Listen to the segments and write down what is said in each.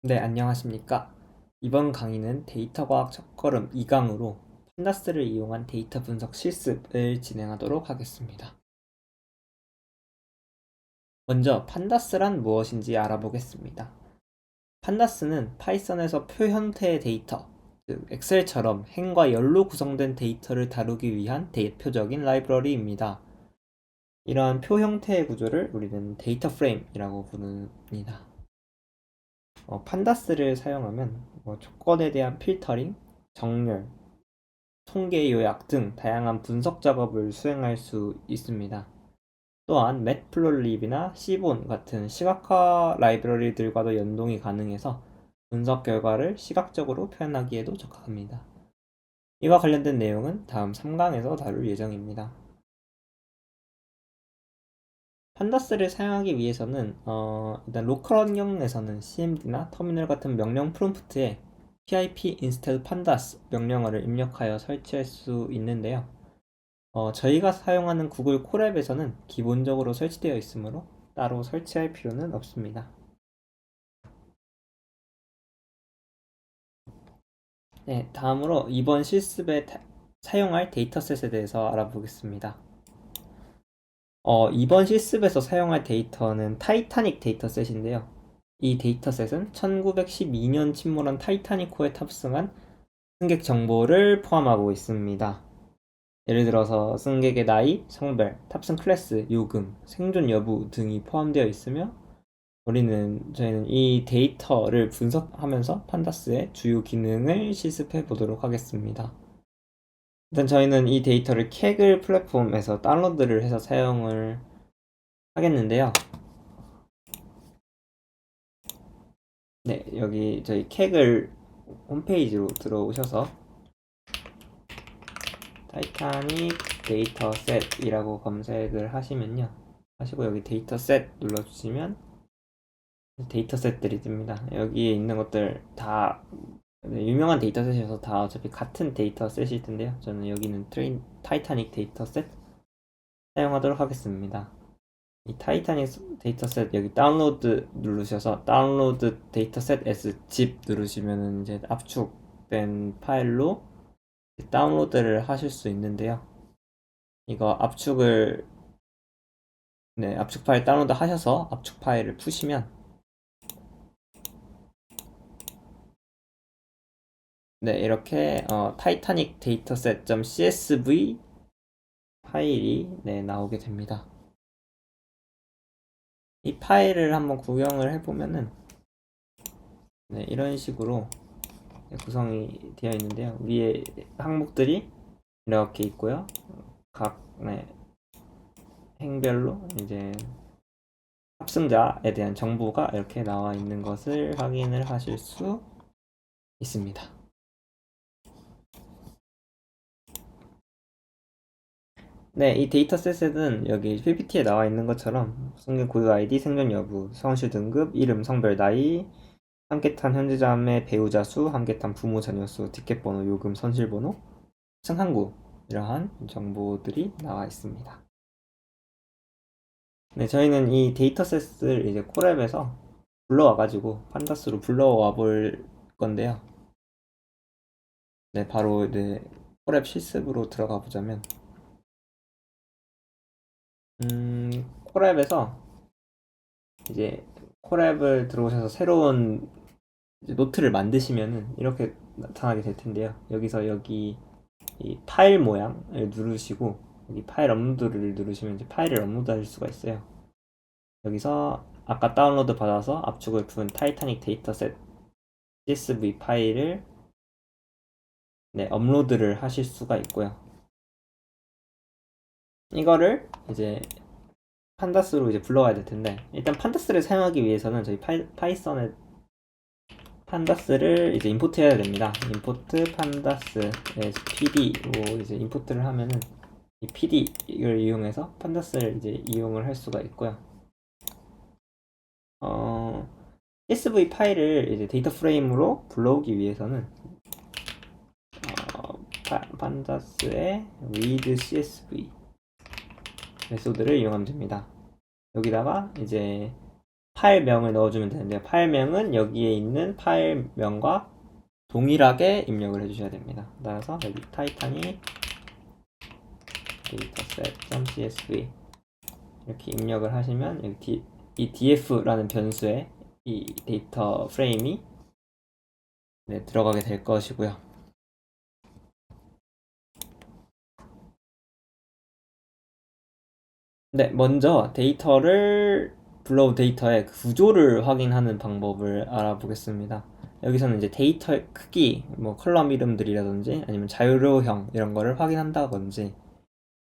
네, 안녕하십니까. 이번 강의는 데이터 과학 첫걸음 2강으로 판다스를 이용한 데이터 분석 실습을 진행하도록 하겠습니다. 먼저 판다스란 무엇인지 알아보겠습니다. 판다스는 파이썬에서 표 형태의 데이터, 즉 엑셀처럼 행과 열로 구성된 데이터를 다루기 위한 대표적인 라이브러리입니다. 이러한 표 형태의 구조를 우리는 데이터 프레임이라고 부릅니다. 판다스를 사용하면 조건에 대한 필터링, 정렬, 통계 요약 등 다양한 분석 작업을 수행할 수 있습니다. 또한 매트플로립이나 시본 같은 시각화 라이브러리들과도 연동이 가능해서 분석 결과를 시각적으로 표현하기에도 적합합니다. 이와 관련된 내용은 다음 3강에서 다룰 예정입니다. 판다스를 사용하기 위해서는 일단 로컬 환경에서는 cmd나 터미널 같은 명령 프롬프트에 pip instead pandas 명령어를 입력하여 설치할 수 있는데요. 저희가 사용하는 구글 콜앱에서는 기본적으로 설치되어 있으므로 따로 설치할 필요는 없습니다. 네, 다음으로 이번 실습에 사용할 데이터셋에 대해서 알아보겠습니다. 이번 실습에서 사용할 데이터는 타이타닉 데이터셋인데요. 이 데이터셋은 1912년 침몰한 타이타닉호에 탑승한 승객 정보를 포함하고 있습니다. 예를 들어서 승객의 나이, 성별, 탑승 클래스, 요금, 생존 여부 등이 포함되어 있으며 저희는 이 데이터를 분석하면서 판다스의 주요 기능을 실습해 보도록 하겠습니다. 일단 저희는 이 데이터를 캐글 플랫폼에서 다운로드를 해서 사용을 하겠는데요. 네, 여기 저희 캐글 홈페이지로 들어오셔서 타이타닉 데이터셋이라고 검색을 하시면요. 하시고 여기 데이터셋 눌러주시면 데이터셋들이 뜹니다. 여기에 있는 것들 다 유명한 데이터셋이어서 다 어차피 같은 데이터셋일 텐데요. 저는 여기는 타이타닉 데이터셋 사용하도록 하겠습니다. 이 타이타닉 데이터셋 여기 다운로드 누르셔서 다운로드 데이터셋 as zip 누르시면은 이제 압축된 파일로 다운로드를 하실 수 있는데요. 이거 압축 파일 다운로드 하셔서 압축 파일을 푸시면 이렇게 타이타닉 데이터셋.csv 파일이 나오게 됩니다. 이 파일을 한번 구경을 해보면은 이런 식으로 구성이 되어 있는데요. 위에 항목들이 이렇게 있고요. 각 행별로 이제 탑승자에 대한 정보가 이렇게 나와 있는 것을 확인을 하실 수 있습니다. 네, 이 데이터셋은 여기 PPT에 나와 있는 것처럼 승객 고유 아이디, 생존 여부, 성실 등급, 이름, 성별, 나이, 함께 탄 현재자매 배우자 수, 함께 탄 부모 자녀 수, 티켓 번호, 요금, 선실 번호, 승항구 이러한 정보들이 나와 있습니다. 네, 저희는 이 데이터셋을 이제 콜앱에서 불러와가지고 판다스로 불러와 볼 건데요. 네, 바로 이제 콜앱 실습으로 들어가 보자면 콜앱에서 이제 콜앱을 들어오셔서 새로운 노트를 만드시면은 이렇게 나타나게 될 텐데요. 여기서 여기 이 파일 모양을 누르시고 여기 파일 업로드를 누르시면 이제 파일을 업로드할 수가 있어요. 여기서 아까 다운로드 받아서 압축을 푼 타이타닉 데이터셋 CSV 파일을 업로드를 하실 수가 있고요. 이거를 이제 판다스로 이제 불러와야 될 텐데 일단 판다스를 사용하기 위해서는 저희 파이썬에 판다스를 이제 임포트해야 됩니다. 임포트 판다스 pd로 이제 임포트를 하면은 이 pd를 이용해서 판다스를 이제 이용을 할 수가 있고요. CSV 파일을 이제 데이터 프레임으로 불러오기 위해서는 판다스의 read CSV 메소드를 이용하면 됩니다. 여기다가 이제 파일명을 넣어주면 되는데요. 파일명은 여기에 있는 파일명과 동일하게 입력을 해주셔야 됩니다. 따라서 여기 타이타닉 dataset.csv 이렇게 입력을 하시면 여기 이 df라는 변수에 이 데이터 프레임이 들어가게 될 것이고요. 네, 먼저 불러온 데이터의 구조를 확인하는 방법을 알아보겠습니다. 여기서는 이제 데이터의 크기, 뭐 컬럼 이름들이라든지 아니면 자료형 이런 거를 확인한다든지,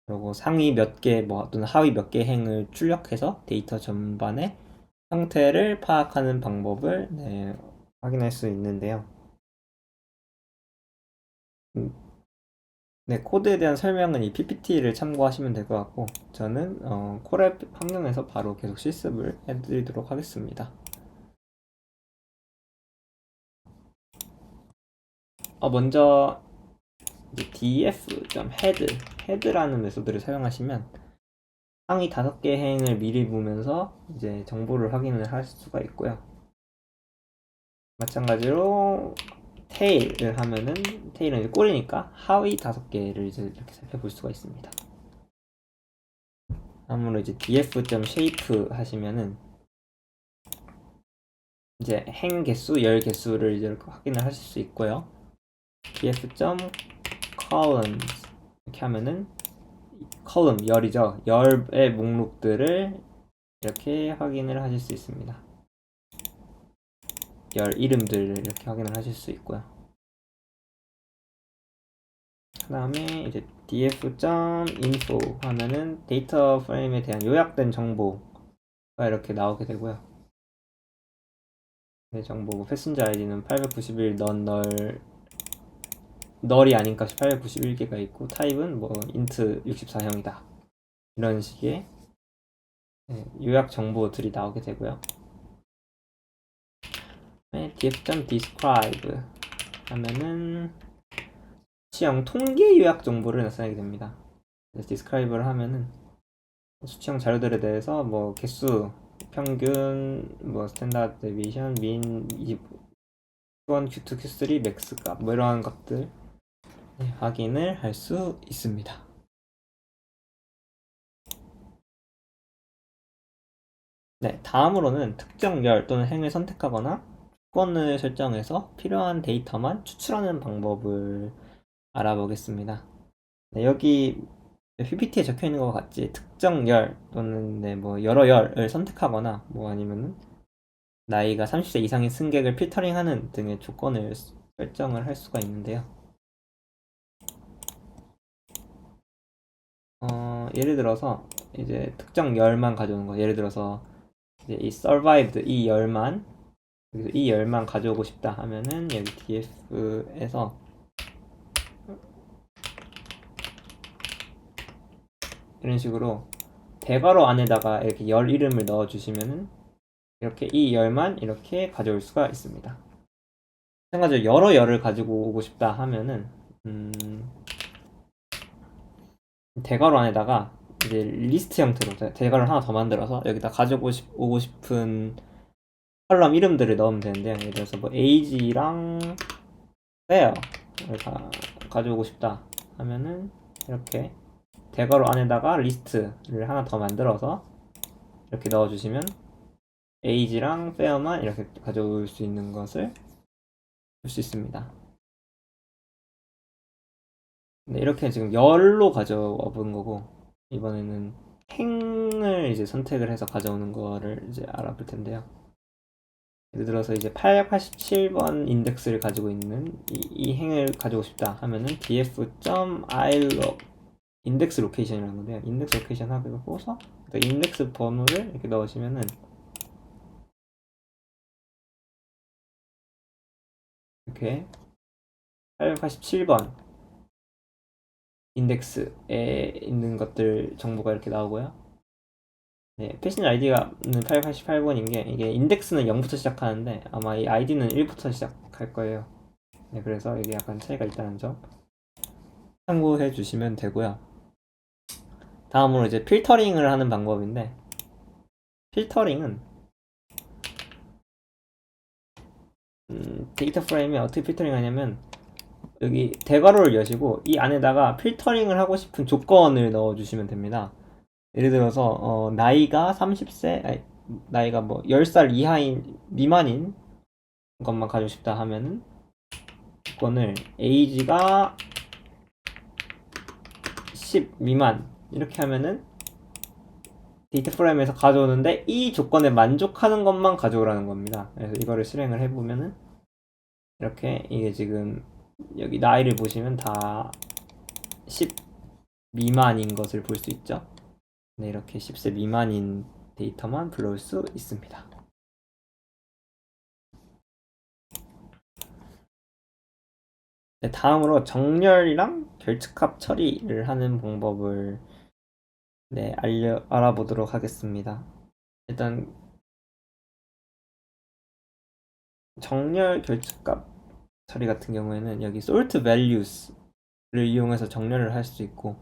그리고 상위 몇 개, 뭐 또는 하위 몇 개 행을 출력해서 데이터 전반의 형태를 파악하는 방법을 확인할 수 있는데요. 네, 코드에 대한 설명은 이 PPT를 참고하시면 될 것 같고, 저는 콜앱 환경에서 바로 계속 실습을 해드리도록 하겠습니다. 먼저 df.head라는 메소드를 사용하시면 상위 5개 행을 미리 보면서 이제 정보를 확인을 할 수가 있고요. 마찬가지로 tail을 하면은 tail은 이제 꼬리니까 하위 5개를 이제 이렇게 살펴볼 수가 있습니다. 다음으로 이제 df.shape 하시면은 이제 행 개수, 열 개수를 이제 이렇게 확인을 하실 수 있고요. df.columns 이렇게 하면은 컬럼 열이죠. 열의 목록들을 이렇게 확인을 하실 수 있습니다. 열 이름들을 이렇게 확인을 하실 수 있고요. 그 다음에 이제 df.info 하면은 데이터 프레임에 대한 요약된 정보가 이렇게 나오게 되고요. 정보 패신저 아이디는 891 널이 아닌 값이 891개가 있고 타입은 뭐 int 64형이다. 이런 식의 요약 정보들이 나오게 되고요. df.describe 하면은 수치형 통계 요약 정보를 나타내게 됩니다. describe를 하면은 수치형 자료들에 대해서 뭐 개수, 평균, 뭐 스탠다드 데비에이션, 민, Q1, Q2, Q3, 맥스 값 뭐 이러한 것들 확인을 할 수 있습니다. 네, 다음으로는 특정 열 또는 행을 선택하거나 조건을 설정해서 필요한 데이터만 추출하는 방법을 알아보겠습니다. 네, 여기 PPT에 적혀 있는 것 같이 특정 열 또는 뭐 여러 열을 선택하거나 뭐 아니면은 나이가 30세 이상인 승객을 필터링하는 등의 조건을 설정을 할 수가 있는데요. 예를 들어서 이제 특정 열만 가져오는 거. 예를 들어서 이제 이 survived 이 열만 가져오고 싶다 하면은 여기 df에서 이런 식으로 대괄호 안에다가 이렇게 열 이름을 넣어 주시면은 이렇게 이 열만 이렇게 가져올 수가 있습니다. 마찬가지로 여러 열을 가지고 오고 싶다 하면은 대괄호 안에다가 이제 리스트 형태로 대괄호를 하나 더 만들어서 여기다 오고 싶은 컬럼 이름들을 넣으면 되는데요. 예를 들어서 뭐 age랑 where를 가져오고 싶다 하면은 이렇게 대괄호 안에다가 리스트를 하나 더 만들어서 이렇게 넣어주시면 age랑 where만 이렇게 가져올 수 있는 것을 볼 수 있습니다. 네, 이렇게 지금 열로 가져와 본 거고 이번에는 행을 이제 선택을 해서 가져오는 거를 이제 알아볼 텐데요. 예를 들어서 이제 887번 인덱스를 가지고 있는 이 행을 가지고 싶다 하면은 df.ilog 인덱스 로케이션이라는 건데요. 인덱스 로케이션 하고서 인덱스 번호를 이렇게 넣으시면은 이렇게 887번 인덱스에 있는 것들 정보가 이렇게 나오고요. 네, 패신 아이디가 888번인 게 이게 인덱스는 0부터 시작하는데 아마 이 아이디는 1부터 시작할 거예요. 네, 그래서 이게 약간 차이가 있다는 점 참고해 주시면 되고요. 다음으로 이제 필터링을 하는 방법인데 필터링은 데이터 프레임에 어떻게 필터링 하냐면 여기 대괄호를 여시고 이 안에다가 필터링을 하고 싶은 조건을 넣어주시면 됩니다. 예를 들어서 나이가 30세, 아니, 나이가 뭐 10살 이하인 미만인 것만 가지고 싶다 하면은 조건을 age가 10 미만 이렇게 하면은 데이터 프레임에서 가져오는데 이 조건에 만족하는 것만 가져오라는 겁니다. 그래서 이거를 실행을 해보면은 이렇게 이게 지금 여기 나이를 보시면 다 10 미만인 것을 볼 수 있죠. 네, 이렇게 10세 미만인 데이터만 불러올 수 있습니다. 네, 다음으로 정렬이랑 결측합 처리를 하는 방법을 네, 알아보도록 하겠습니다. 일단 정렬 결측값 처리 같은 경우에는 여기 sort values를 이용해서 정렬을 할 수 있고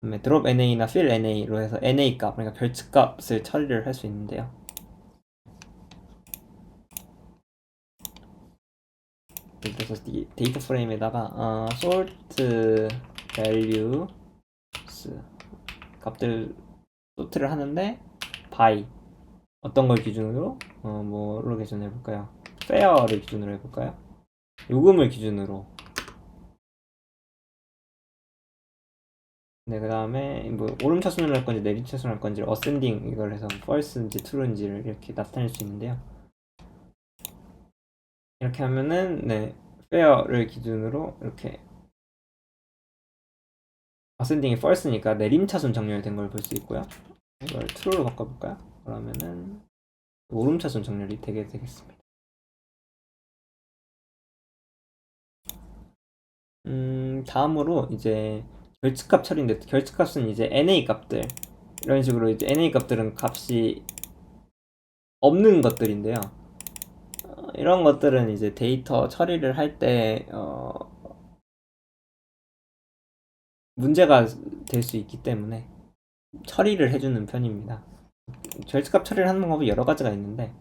그다음에 drop na나 fill na로 해서 na 값, 그러니까 결측값을 처리를 할 수 있는데요. 그래서 데이터 프레임에다가 sort values 값들 sort를 하는데 by 어떤 걸 기준으로 뭐로 기준으로 해볼까요? fair를 기준으로 해볼까요? 요금을 기준으로. 네, 그 다음에 뭐 오름차순을 할 건지 내림차순을 할 건지 어센딩 이걸 해서 false인지 true인지를 이렇게 나타낼 수 있는데요. 이렇게 하면은 네, fair를 기준으로 이렇게 어센딩이 false니까 내림차순 정렬된 걸 볼 수 있고요. 이걸 true로 바꿔볼까요? 그러면은 오름차순 정렬이 되겠습니다. 다음으로 이제 결측값 처리인데 결측값은 이제 NA 값들 이런 식으로 이제 NA 값들은 값이 없는 것들인데요. 이런 것들은 이제 데이터 처리를 할 때 문제가 될 수 있기 때문에 처리를 해주는 편입니다. 결측값 처리를 하는 방법이 여러 가지가 있는데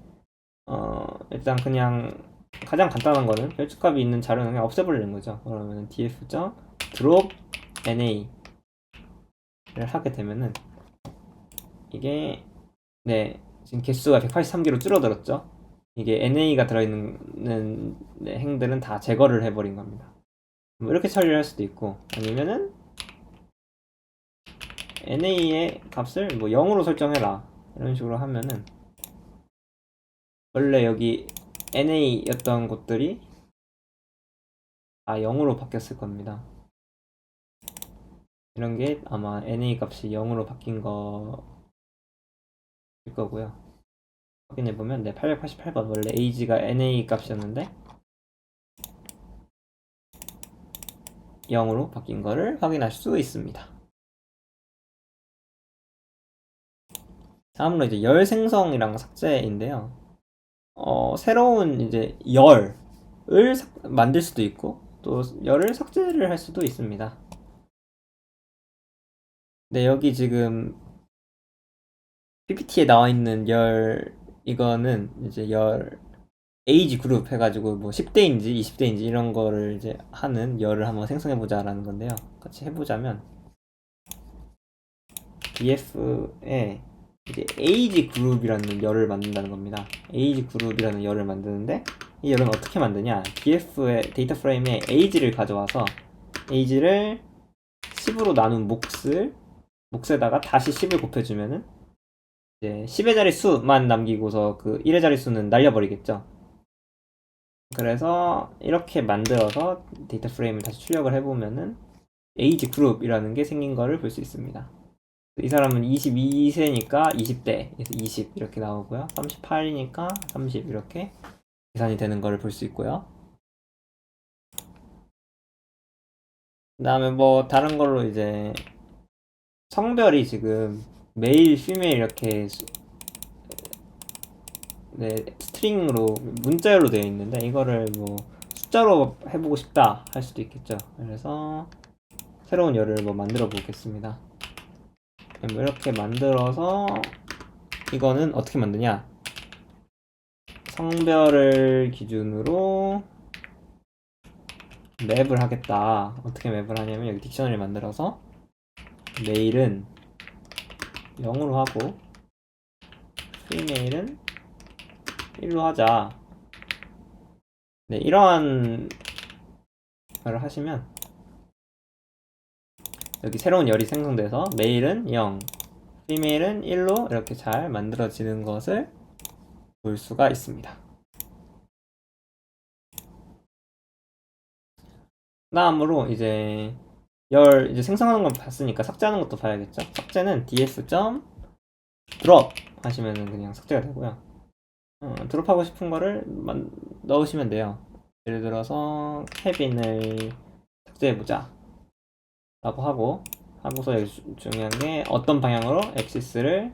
일단 그냥 가장 간단한 거는 결측값이 있는 자료는 그냥 없애버리는 거죠. 그러면 df.drop na 를 하게 되면은 이게 네 지금 개수가 183개로 줄어들었죠. 이게 na가 들어있는 행들은 다 제거를 해버린 겁니다. 뭐 이렇게 처리를 할 수도 있고 아니면은 na의 값을 뭐 0으로 설정해라 이런 식으로 하면은 원래 여기 na였던 곳들이 다 0으로 바뀌었을 겁니다. 이런 게 아마 na 값이 0으로 바뀐 거일 거고요. 확인해보면 네 888번 원래 age가 na 값이었는데 0으로 바뀐 거를 확인할 수 있습니다. 다음으로 이제 열 생성이랑 삭제인데요. 새로운 이제 열을 만들 수도 있고 또 열을 삭제를 할 수도 있습니다. 네, 여기 지금 PPT에 나와 있는 열 이거는 이제 열 에이지 그룹 해가지고 뭐 10대인지 20대인지 이런 거를 이제 하는 열을 한번 생성해 보자라는 건데요. 같이 해보자면 df에 이제 에이지 그룹이라는 열을 만든다는 겁니다. 에이지 그룹이라는 열을 만드는데 이 열은 어떻게 만드냐? df의 데이터 프레임에 age를 가져와서 age를 10으로 나눈 몫에다가 다시 10을 곱해주면은 이제 10의 자리 수만 남기고서 그 1의 자리 수는 날려버리겠죠. 그래서 이렇게 만들어서 데이터 프레임을 다시 출력을 해보면은 age 그룹이라는 게 생긴 거를 볼 수 있습니다. 이 사람은 22세니까 20대, 그래서 20 이렇게 나오고요. 38이니까 30 이렇게 계산이 되는 거를 볼 수 있고요. 그 다음에 뭐 다른 걸로 이제 성별이 지금 메일, 피메일 이렇게 네, 스트링으로 문자열로 되어 있는데 이거를 뭐 숫자로 해보고 싶다 할 수도 있겠죠. 그래서 새로운 열을 뭐 만들어 보겠습니다. 뭐 이렇게 만들어서 이거는 어떻게 만드냐? 성별을 기준으로 맵을 하겠다. 어떻게 맵을 하냐면 여기 딕셔너리 만들어서 메일은 0으로 하고 피메일은 1로 하자. 네, 이러한 걸 하시면 여기 새로운 열이 생성돼서 메일은 0, 피메일은 1로 이렇게 잘 만들어지는 것을 볼 수가 있습니다. 다음으로 이제 이제 생성하는 건 봤으니까 삭제하는 것도 봐야겠죠. 삭제는 df.drop 하시면은 그냥 삭제가 되고요. 드롭하고 싶은 거를 넣으시면 돼요. 예를 들어서 케빈을 삭제해보자 라고 하고서 여기 중요한 게 어떤 방향으로 엑시스를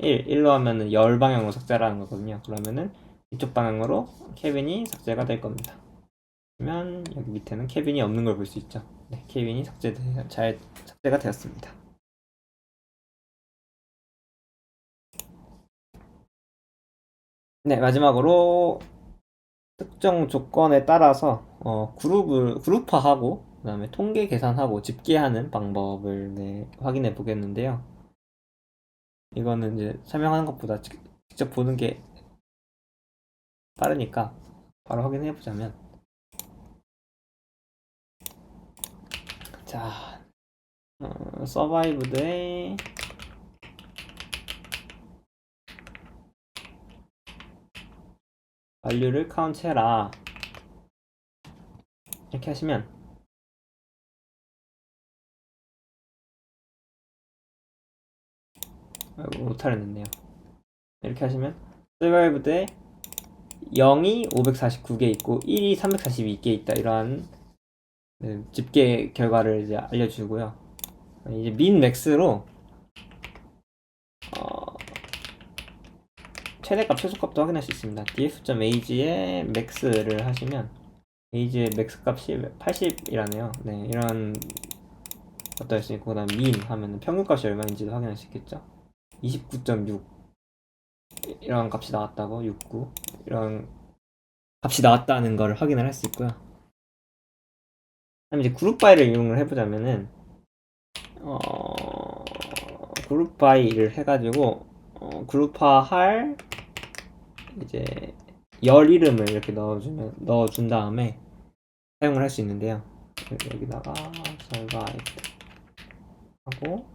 1로 하면은 열 방향으로 삭제하라는 거거든요. 그러면은 이쪽 방향으로 케빈이 삭제가 될 겁니다. 그러면 여기 밑에는 케빈이 없는 걸 볼 수 있죠. 네, 케빈이 잘 삭제가 되었습니다. 네, 마지막으로 특정 조건에 따라서 그룹화하고 그다음에 통계 계산하고 집계하는 방법을 확인해 보겠는데요. 이거는 이제 설명하는 것보다 직접 보는 게 빠르니까 바로 확인해 보자면, 자, 서바이브드에 밸류를 카운트해라 이렇게 하시면 오타를 냈네요. 이렇게 하시면 서바이브드에 0이 549개 있고 1이 342개 있다, 이러한 집계 결과를 이제 알려주고요. 이제 민 맥스로 최대값 최소값도 확인할 수 있습니다. df.age의 max를 하시면 age의 max 값이 80이라네요. 네, 이런 것도 할 수 있고, 그다음 min 하면 평균값이 얼마인지도 확인할 수 있겠죠. 29.6 이런 값이 나왔다고, 69 이런 값이 나왔다는 걸 확인을 할 수 있고요. 그다음 이제 그룹 바이를 이용을 해보자면은 그룹 바이를 해가지고 그룹화 할 이제 열 이름을 이렇게 넣어준 다음에 사용을 할 수 있는데요. 여기다가 survive 하고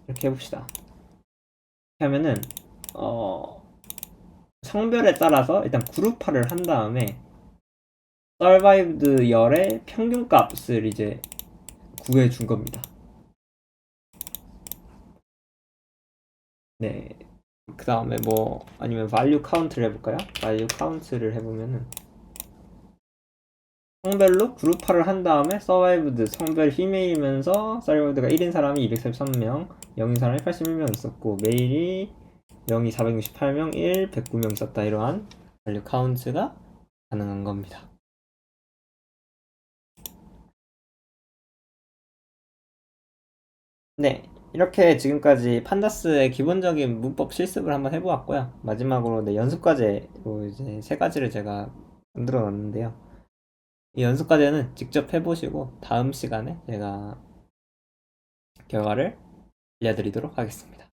이렇게 해봅시다. 이렇게 하면은 성별에 따라서 일단 그룹화를 한 다음에 survived 열의 평균값을 이제 구해 준 겁니다. 네. 그 다음에 아니면 value count를 해볼까요? value count를 해보면은 성별로 그룹화를 한 다음에 survived 성별 female이면서 survived가 1인 사람이 243명, 0인 사람이 81명 있었고, 메일이 0이 468명, 1, 109명 있었다. 이러한 value count가 가능한 겁니다. 네, 이렇게 지금까지 판다스의 기본적인 문법 실습을 한번 해보았고요. 마지막으로 연습 과제로 이제 3가지를 제가 만들어 놨는데요. 이 연습 과제는 직접 해보시고 다음 시간에 제가 결과를 알려드리도록 하겠습니다.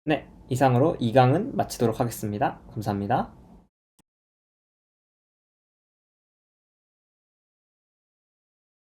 네, 이상으로 2강은 마치도록 하겠습니다. 감사합니다.